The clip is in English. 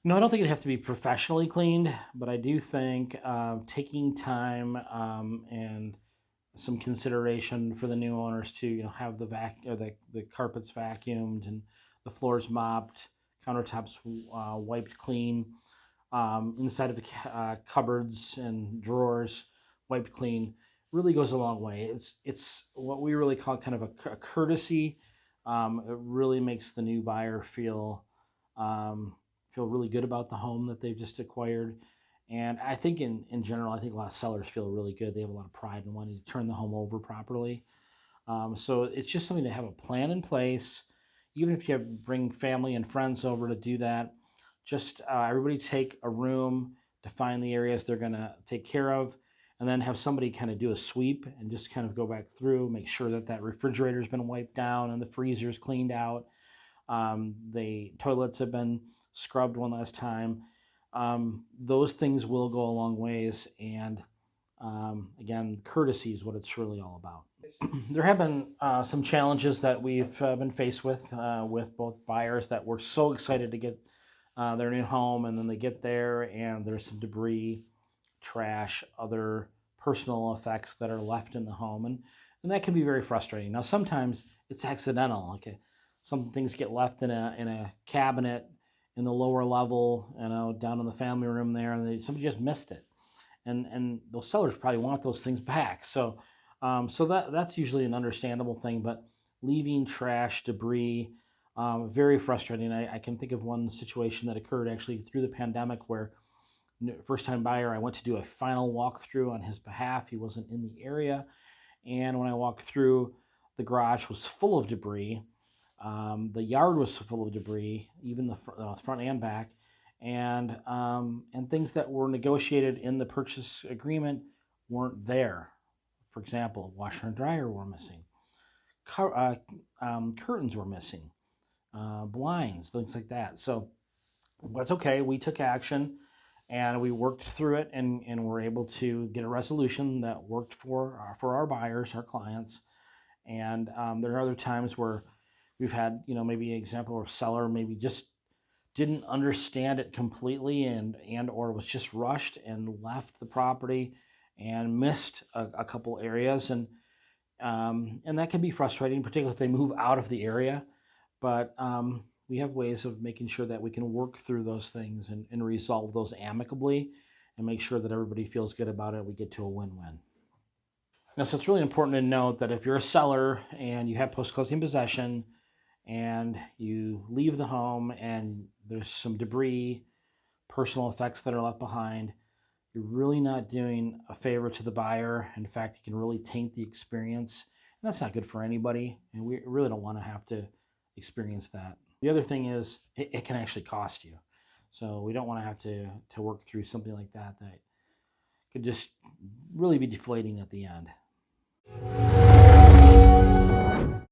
No, I don't think it'd have to be professionally cleaned, but I do think taking time and some consideration for the new owners to have the carpets vacuumed and the floors mopped, countertops wiped clean, inside of the cupboards and drawers wiped clean really goes a long way. It's what we really call kind of a courtesy. It really makes the new buyer um, feel really good about the home that they've just acquired. And I think in general, I think a lot of sellers feel really good. They have a lot of pride in wanting to turn the home over properly. So it's just something to have a plan in place. Even if you bring family and friends over to do that, just everybody take a room, define the areas they're going to take care of, and then have somebody kind of do a sweep and just kind of go back through, make sure that that refrigerator's been wiped down and the freezer's cleaned out. The toilets have been scrubbed one last time. Those things will go a long ways. And again, courtesy is what it's really all about. There have been some challenges that we've been faced with both buyers that were so excited to get their new home, and then they get there and there's some debris, trash, other personal effects that are left in the home, and that can be very frustrating. Now, sometimes it's accidental. Okay, some things get left in a cabinet in the lower level, down in the family room there, and somebody just missed it, and those sellers probably want those things back. So that's usually an understandable thing, but leaving trash, debris, very frustrating. I can think of one situation that occurred actually through the pandemic where first time buyer, I went to do a final walkthrough on his behalf. He wasn't in the area. And when I walked through, the garage was full of debris. The yard was full of debris, even the front and back. And things that were negotiated in the purchase agreement weren't there. For example, washer and dryer were missing. Curtains were missing. Blinds, things like that. So that's okay. We took action and we worked through it, and were able to get a resolution that worked for our buyers, our clients. And there are other times where we've had, maybe an example of a seller maybe just didn't understand it completely, and or was just rushed and left the property and missed a couple areas, and that can be frustrating, particularly if they move out of the area. But we have ways of making sure that we can work through those things and resolve those amicably, and make sure that everybody feels good about it. We get to a win-win. Now, so it's really important to note that if you're a seller and you have post-closing possession and you leave the home and there's some debris, personal effects that are left behind, you're really not doing a favor to the buyer. In fact, it can really taint the experience, and that's not good for anybody. And we really don't want to have to experience that. The other thing is it can actually cost you. So we don't want to have to work through something like that could just really be deflating at the end.